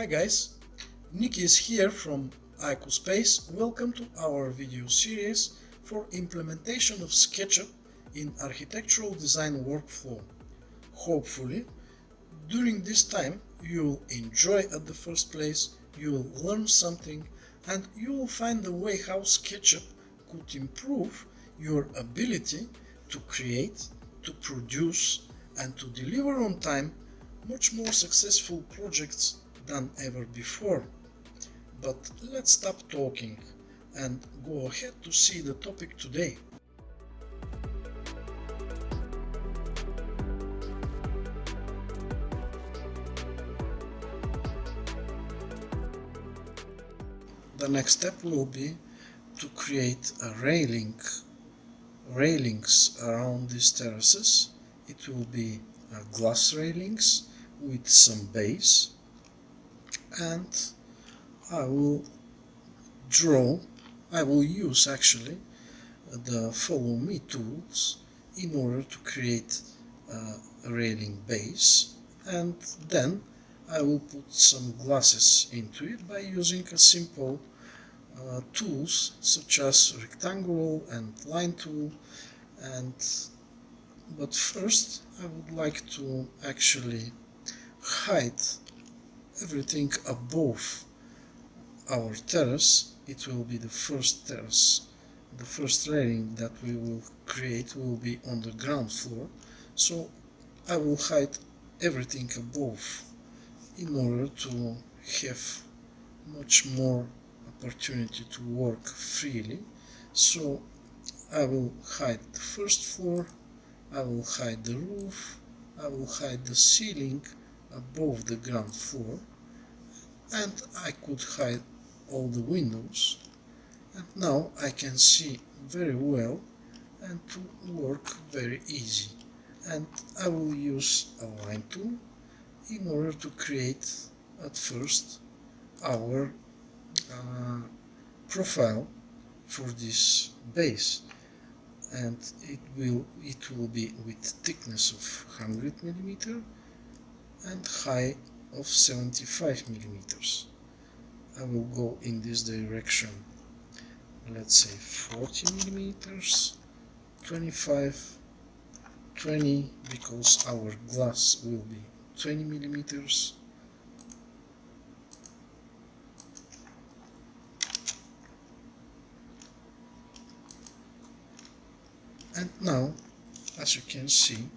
Hi guys, Nick is here from Space. Welcome to our video series for implementation of SketchUp in architectural design workflow. Hopefully, during this time you'll enjoy at the first place, you'll learn something, and you will find the way how SketchUp could improve your ability to create, to produce, and to deliver on time much more successful projects than ever before. But let's stop talking and go ahead to see the topic today. The next step will be to create a railings around these terraces. It will be glass railings with some base, and I will use actually the follow me tools in order to create a railing base, and then I will put some glasses into it by using a simple tools such as rectangular and line tool. But first I would like to actually hide everything above our terrace. It will be the first terrace. The first railing that we will create will be on the ground floor, so I will hide everything above in order to have much more opportunity to work freely. So I will hide the first floor, I will hide the roof, I will hide the ceiling above the ground floor, and I could hide all the windows. And now I can see very well and to work very easy. And I will use a line tool in order to create at first our profile for this base, and it will be with thickness of 100 mm and height of 75 mm. I will go in this direction, let's say 40 mm, 25, 20, because our glass will be 20 mm. And now, as you can see,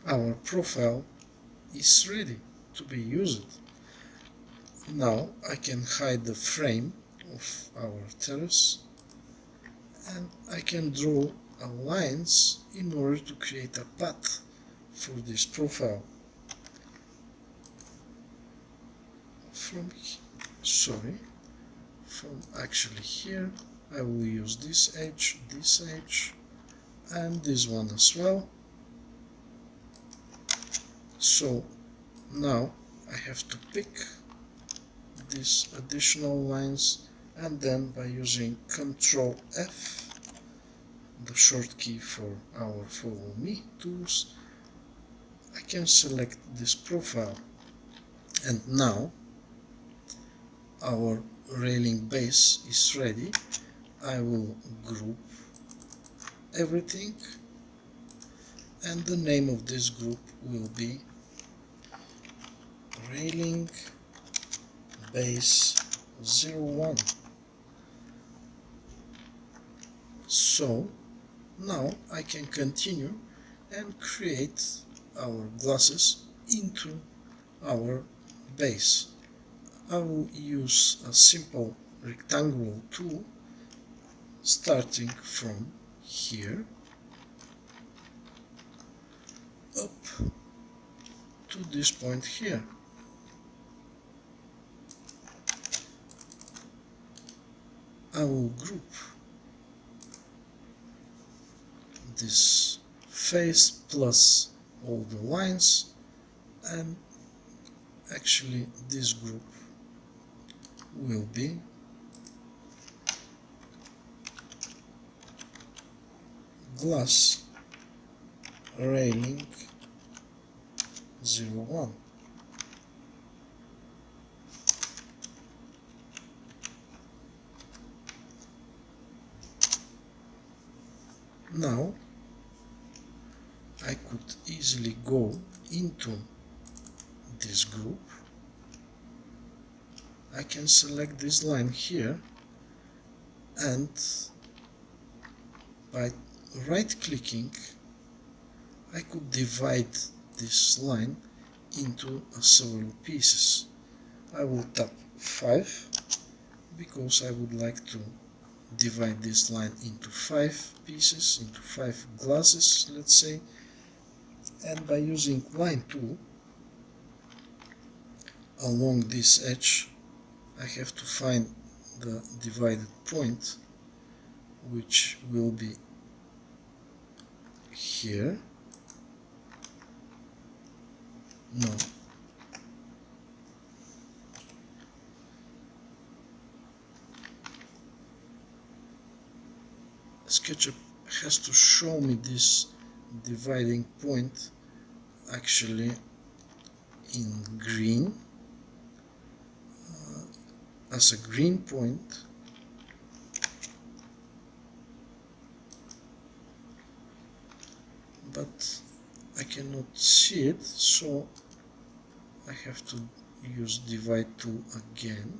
our profile is ready to be used. Now I can hide the frame of our terrace, and I can draw lines in order to create a path for this profile. From actually here I will use this edge, and this one as well. So now I have to pick these additional lines, and then by using Ctrl F, the short key for our follow me tools, I can select this profile. And now our railing base is ready. I will group everything, and the name of this group will be Railing Base 01. So now I can continue and create our glasses into our base. I will use a simple rectangular tool starting from here up to this point here. I will group this face plus all the lines, and actually this group will be glass railing 01. Now I could easily go into this group. I can select this line here, and by right clicking I could divide this line into several pieces. I will tap 5 because I would like to divide this line into 5 pieces, into 5 glasses, let's say. And by using line tool along this edge, I have to find the divided point, which will be here. No. SketchUp has to show me this dividing point actually in green, as a green point. But I cannot see it, so I have to use divide tool again.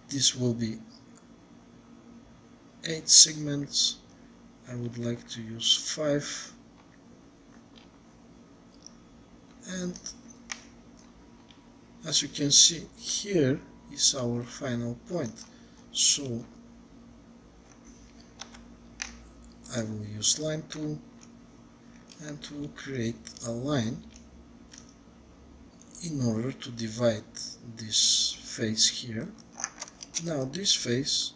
This will be 8 segments. I would like to use 5, and as you can see, here is our final point. So I will use line tool and will create a line in order to divide this face here. Now this face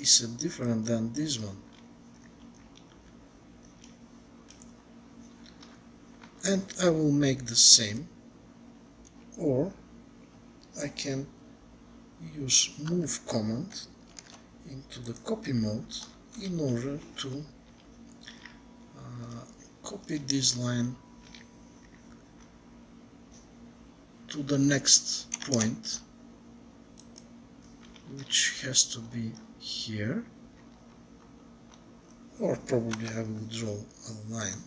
is different than this one, and I will make the same, or I can use move command into the copy mode in order to copy this line to the next point, which has to be here, or probably I will draw a line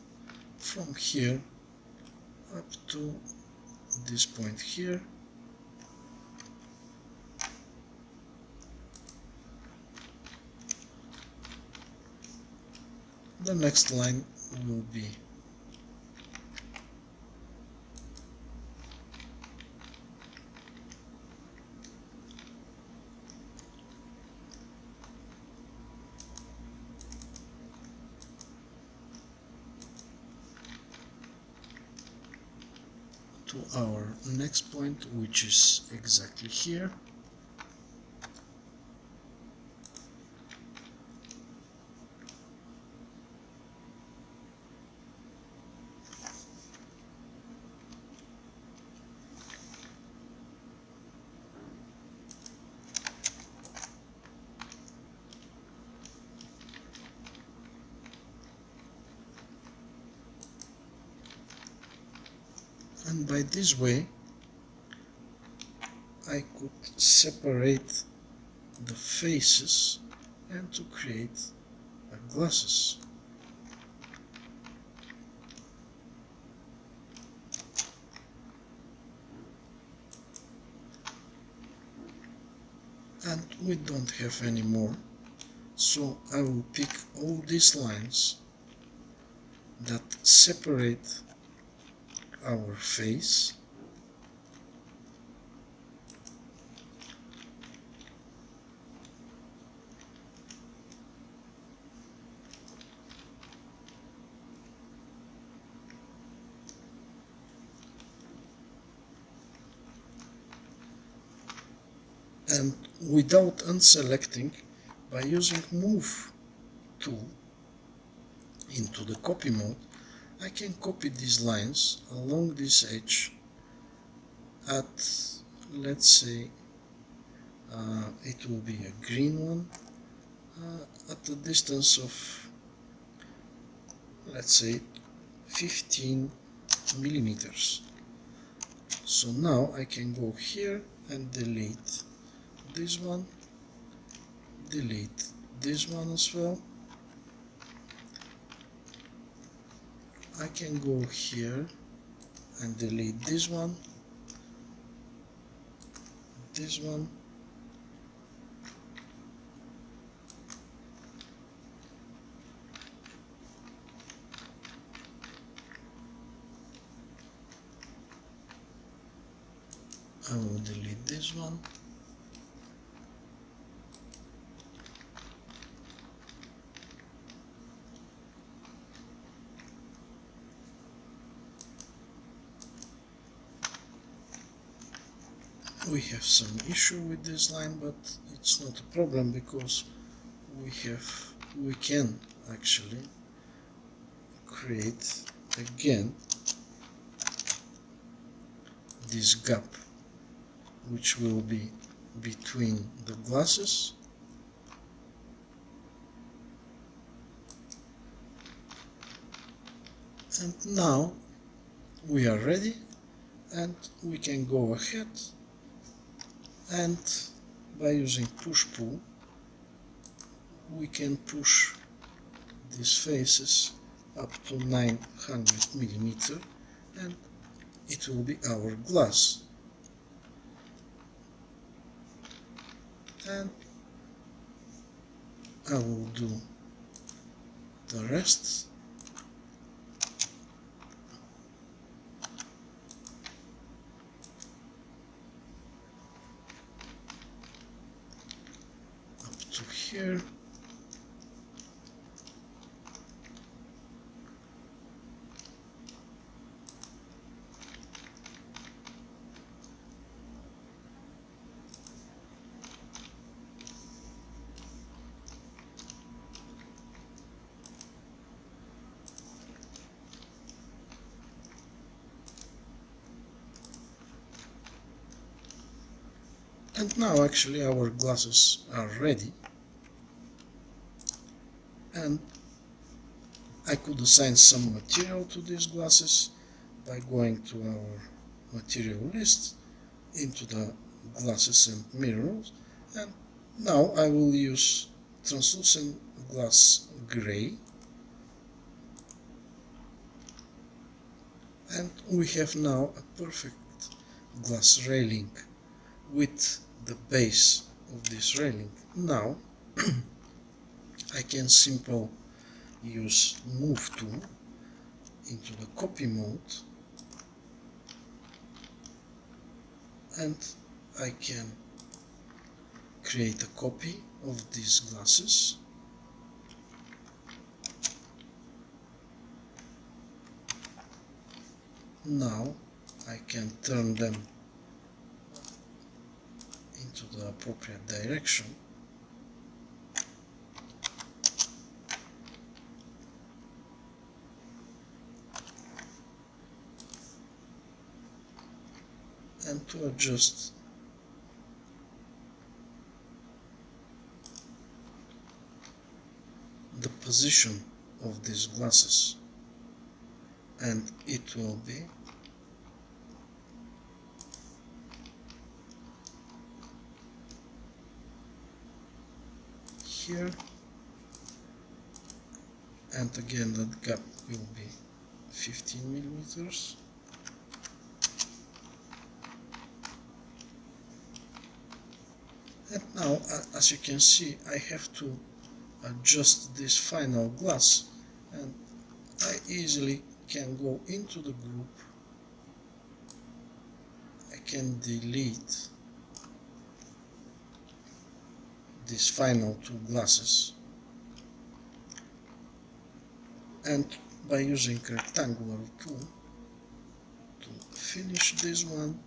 from here up to this point here. The next line will be to our next point, which is exactly here. And by this way I could separate the faces and to create glasses. And we don't have any more, so I will pick all these lines that separate our face, and without unselecting, by using move tool into the copy mode, I can copy these lines along this edge at, let's say, it will be a green one, at a distance of, let's say, 15 millimeters. So now I can go here and delete this one, delete this one as well. I can go here and delete this one, this one, I will delete this one, we have some issue with this line, but it's not a problem because we can actually create again this gap which will be between the glasses, and now we are ready and we can go ahead and by using push-pull we can push these faces up to 900 mm and it will be our glass. And I will do the rest. Up to here. And now actually our glasses are ready, and I could assign some material to these glasses by going to our material list, into the glasses and mirrors, and now I will use translucent glass gray, and we have now a perfect glass railing with the base of this railing. Now I can simply use move tool into the copy mode, and I can create a copy of these glasses. Now I can turn them into the appropriate direction, and to adjust the position of these glasses, and it will be here, and again that gap will be 15 millimeters. And now, as you can see, I have to adjust this final glass, and I easily can go into the group. I can delete these final two glasses, and by using rectangular tool to finish this one,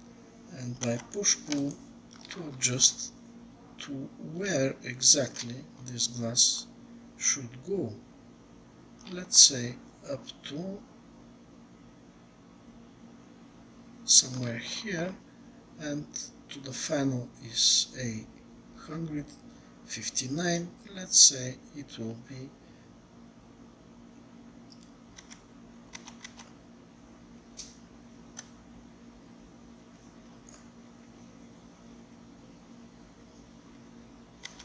and by push-pull to adjust to where exactly this glass should go. Let's say up to somewhere here, and to the final is 159. Let's say it will be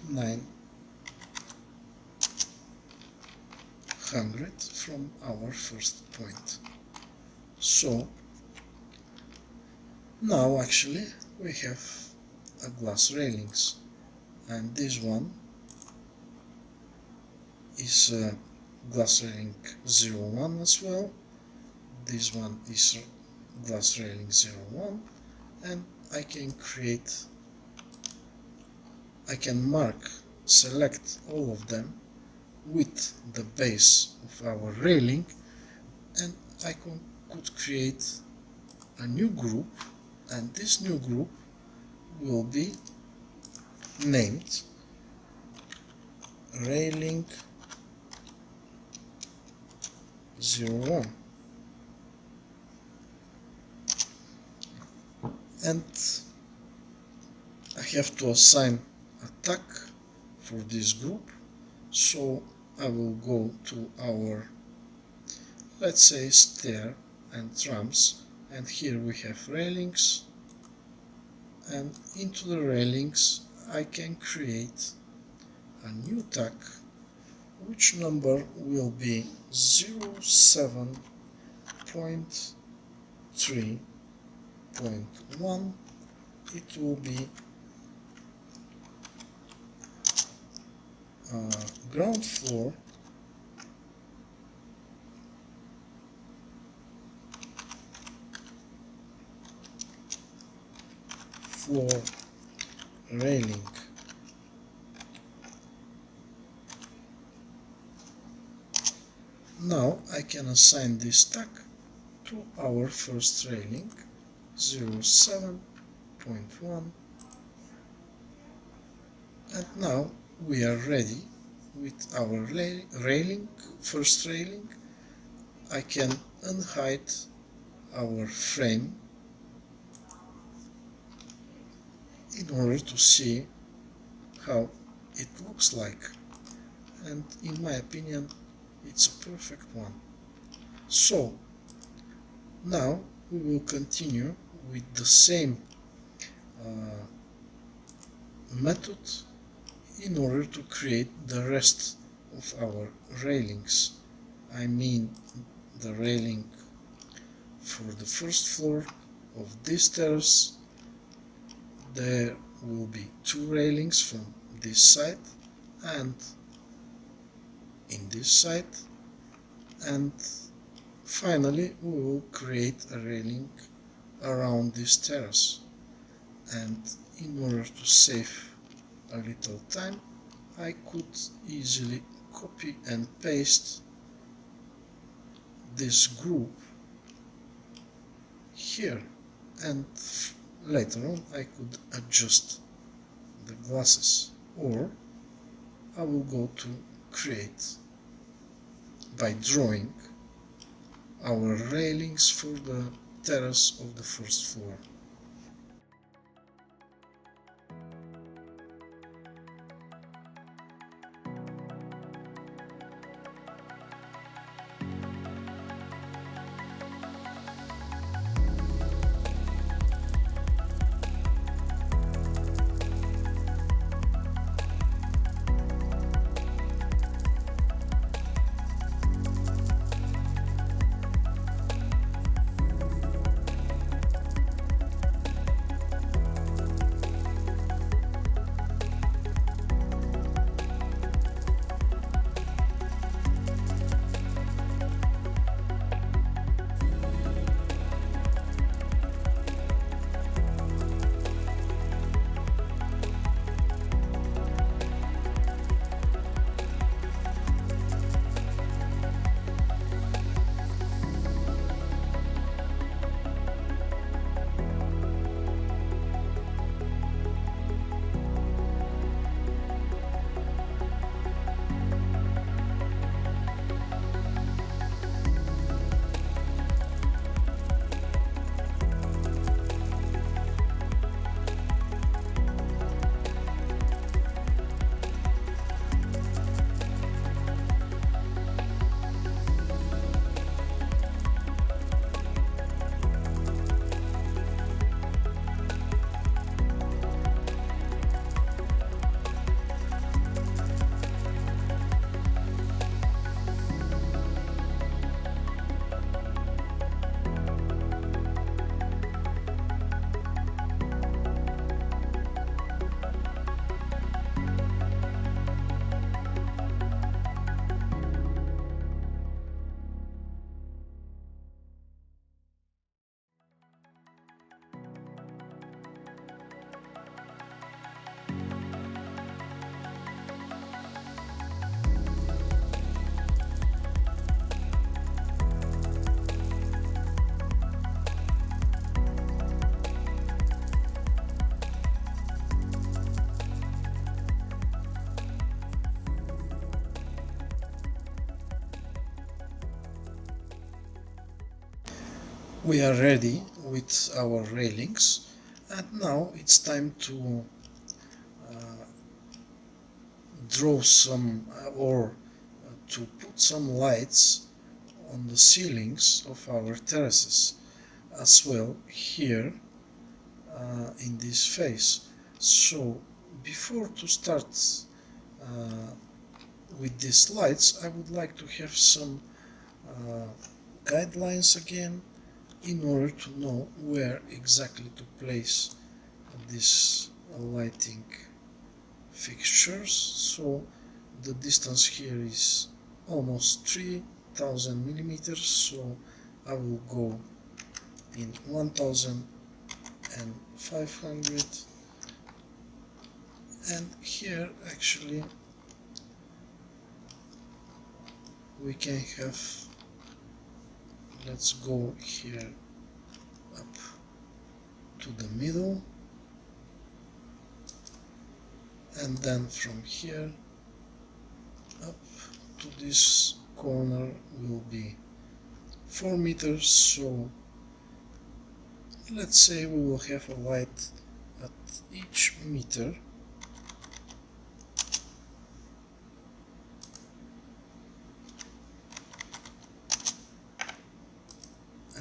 9 100 from our first point. So now actually we have a glass railings, and this one is glass railing 01 as well. This one is glass railing 01, and I can select all of them with the base of our railing, and I could create a new group, and this new group will be named railing 01, and I have to assign a tag for this group. So I will go to our, let's say, stair and trams, and here we have railings, and into the railings I can create a new tag, which number will be 07.3.1. It will be ground floor railing. Now I can assign this tag to our first railing 07.1, and now we are ready with our first railing. I can unhide our frame in order to see how it looks like, and in my opinion it's a perfect one. So now we will continue with the same method in order to create the rest of our railings. I mean the railing for the first floor of this terrace. There will be 2 railings from this side and in this side, and finally we will create a railing around this terrace. And in order to save a little time, I could easily copy and paste this group here, and later on I could adjust the glasses, or I will go to create by drawing our railings for the terrace of the first floor. We are ready with our railings, and now it's time to draw some or to put some lights on the ceilings of our terraces as well here in this phase. So before to start with these lights, I would like to have some guidelines again in order to know where exactly to place these lighting fixtures. So the distance here is almost 3000 millimeters, so I will go in 1500, and here actually we can have, let's go here up to the middle, and then from here up to this corner will be 4 meters. So let's say we will have a light at each meter,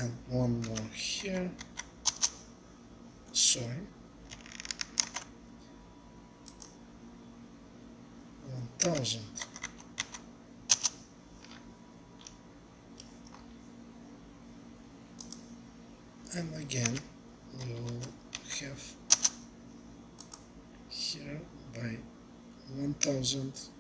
and one more here, sorry, 1000, and again we will have here by 1000,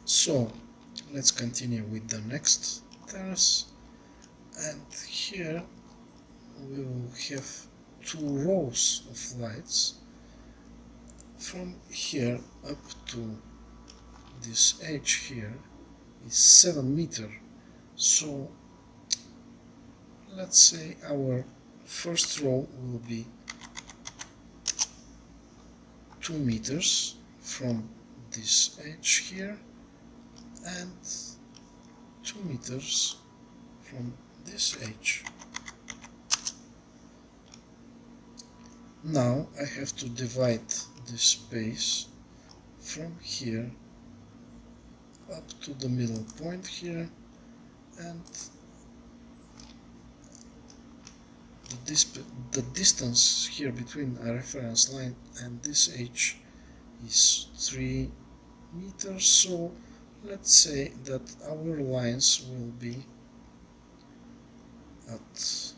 so let's continue with the next terrace, and here we will have 2 rows of lights. From here up to this edge here is 7 meters, so let's say our first row will be 2 meters from this edge here and 2 meters from this edge. Now I have to divide this space from here up to the middle point here, and the distance here between a reference line and this edge is 3 meters, so let's say that our lines will be at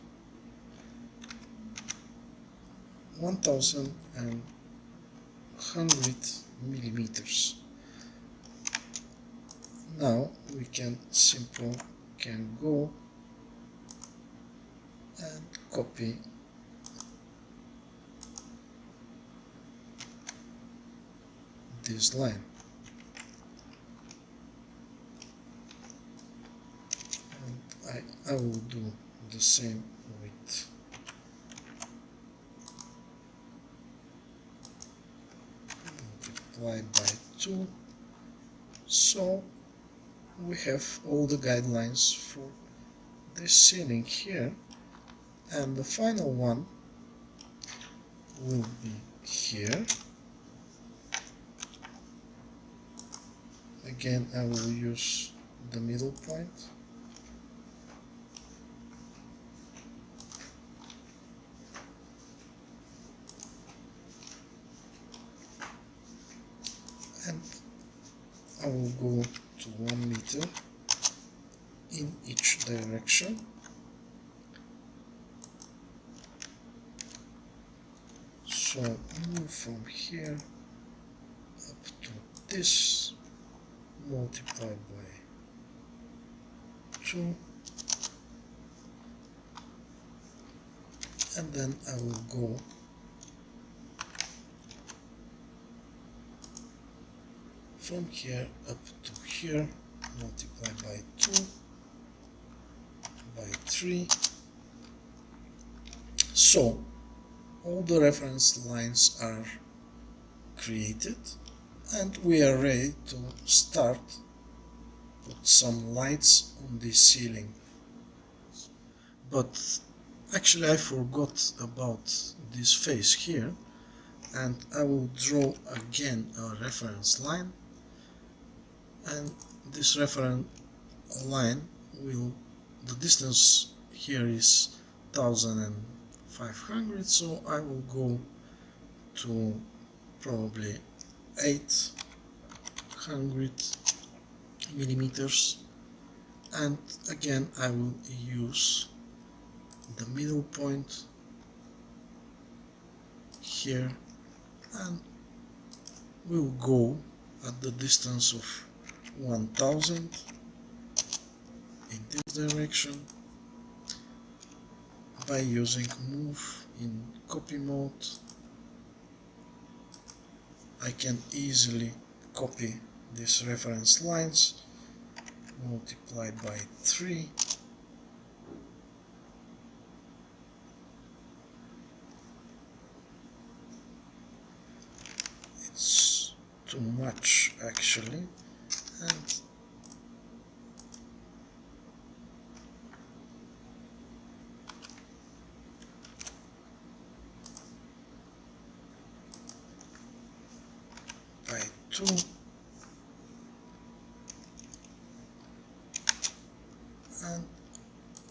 1100 millimeters. Now we can go and copy this line, and I will do the same with multiply by 2. So we have all the guidelines for this ceiling here, and the final one will be here. Again, I will use the middle point, and I will go to 1 meter in each direction. So move from here up to this, multiply by 2, and then I will go from here up to here, multiply by 2, by 3. So all the reference lines are created, and we are ready to start put some lights on the ceiling. But actually I forgot about this face here, and I will draw again a reference line, and this reference line will, the distance here is 1500, so I will go to probably 800 millimeters, and again I will use the middle point here, and we'll go at the distance of 1000 in this direction by using move in copy mode. I can easily copy these reference lines, multiplied by 3, it's too much actually, and by 2, and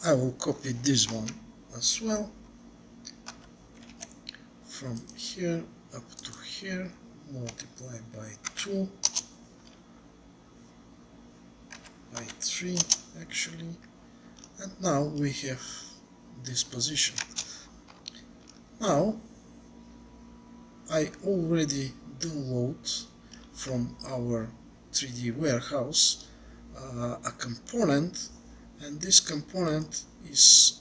I will copy this one as well, from here up to here, multiply by 2, by 3 actually, and now we have this position. Now I already download from our 3D warehouse a component, and this component is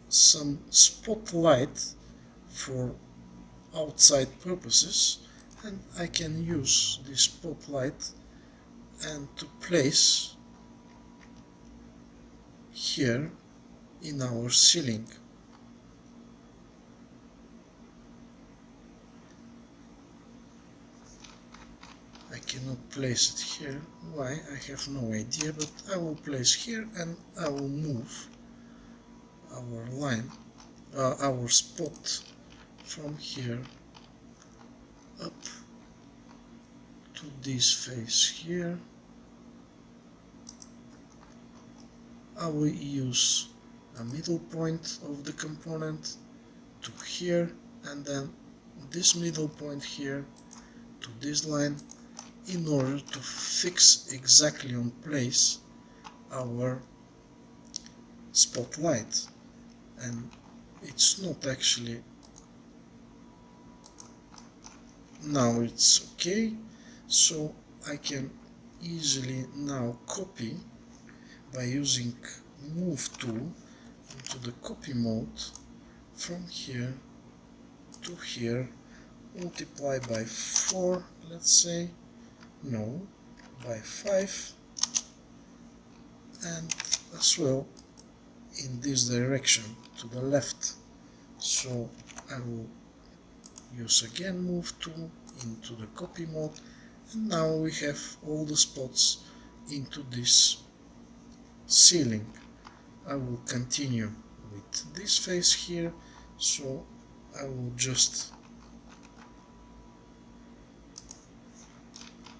some spotlight for outside purposes, and I can use this spotlight and to place here in our ceiling. I cannot place it here. Why? I have no idea, but I will place here, and I will move our line, our spot from here up to this face here. I will use a middle point of the component to here, and then this middle point here to this line, in order to fix exactly on place our spotlight. And it's not actually, now it's okay, so I can easily now copy by using move tool into the copy mode from here to here, multiply by 4, let's say, no, by 5, and as well in this direction to the left. So I will use again move tool into the copy mode, and now we have all the spots into this ceiling. I will continue with this face here, so I will just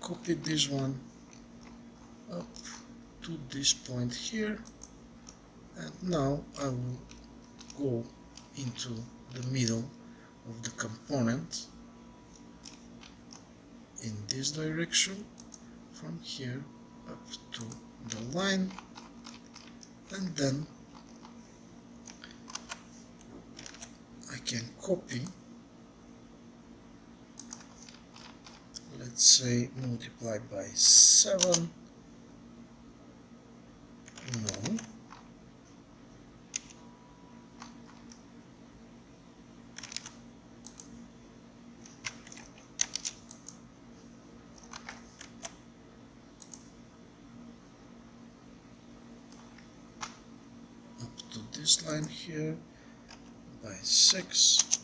copy this one up to this point here, and now I will go into the middle of the component in this direction, from here up to the line, and then I can copy, let's say multiplied by 7, no, up to this line here by 6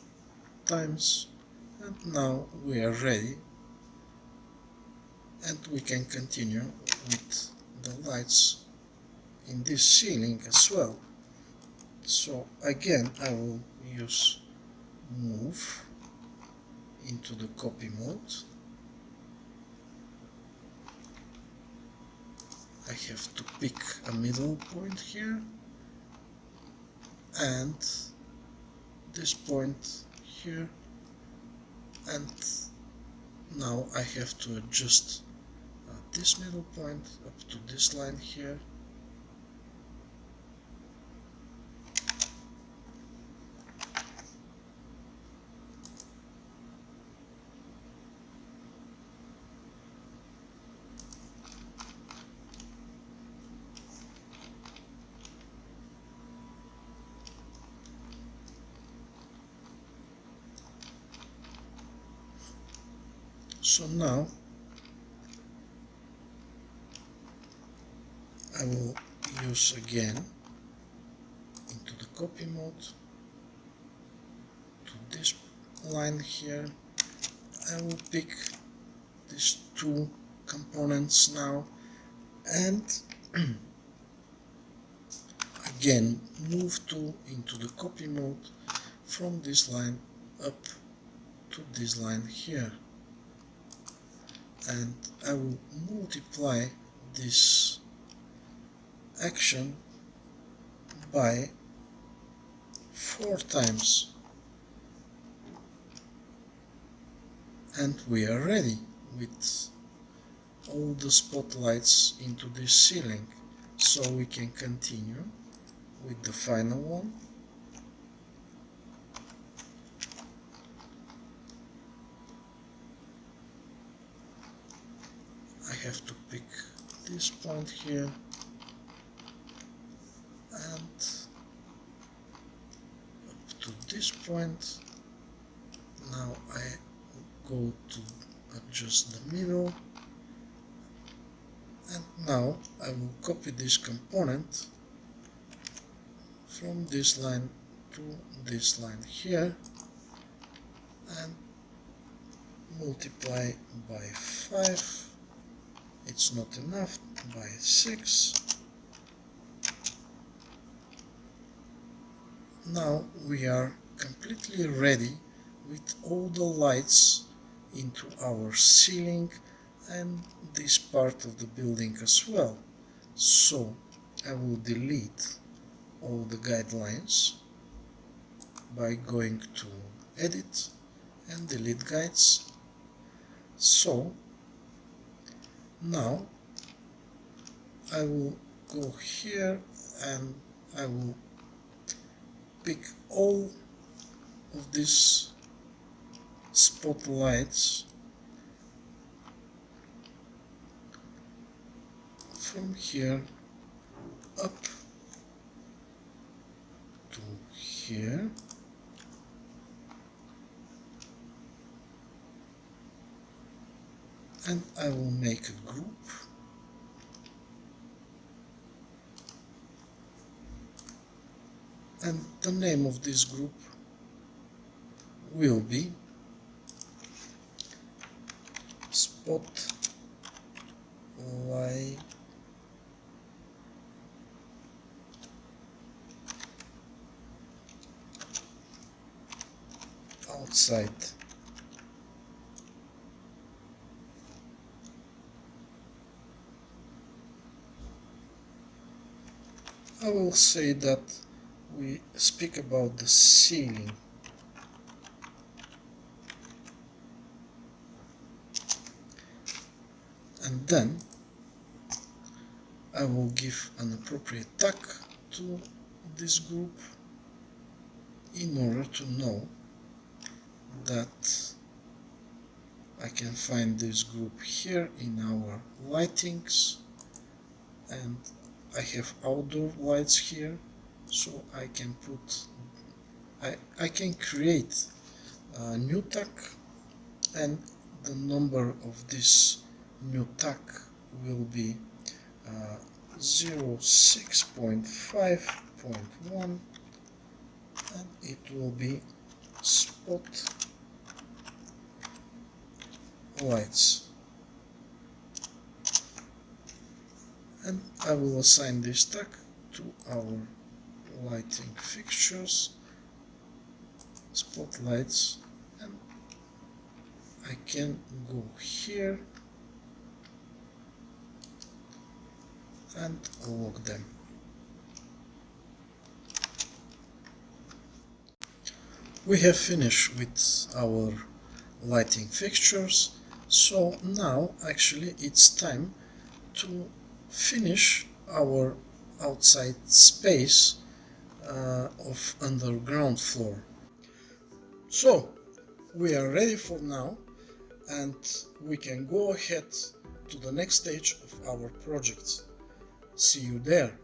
times, and now we are ready and we can continue with the lights in this ceiling as well. So again I will use move into the copy mode. I have to pick a middle point here and this point here, and now I have to adjust this middle point up to this line here. So now I will use again into the copy mode to this line here. I will pick these two components now and again move into the copy mode from this line up to this line here, and I will multiply this action by 4 times, and we are ready with all the spotlights into this ceiling. So we can continue with the final one. I have to pick this point here and up to this point. Now I go to adjust the middle, and now I will copy this component from this line to this line here and multiply by 5. It's not enough, by 6. Now we are completely ready with all the lights into our ceiling and this part of the building as well. So I will delete all the guidelines by going to edit and delete guides. So now I will go here and I will pick all of these spotlights from here up to here, and I will make a group and the name of this group will be Spotlight Outside. I will say that we speak about the ceiling. And then I will give an appropriate tag to this group in order to know that I can find this group here in our lightings, and I have outdoor lights here, so I can create a new tag, and the number of this new tag will be 06.5.1, and it will be spot lights. and I will assign this tag to our lighting fixtures, spotlights, and I can go here and lock them. We have finished with our lighting fixtures, so now actually it's time to finish our outside space of underground floor. So we are ready for now, and we can go ahead to the next stage of our project. See you there.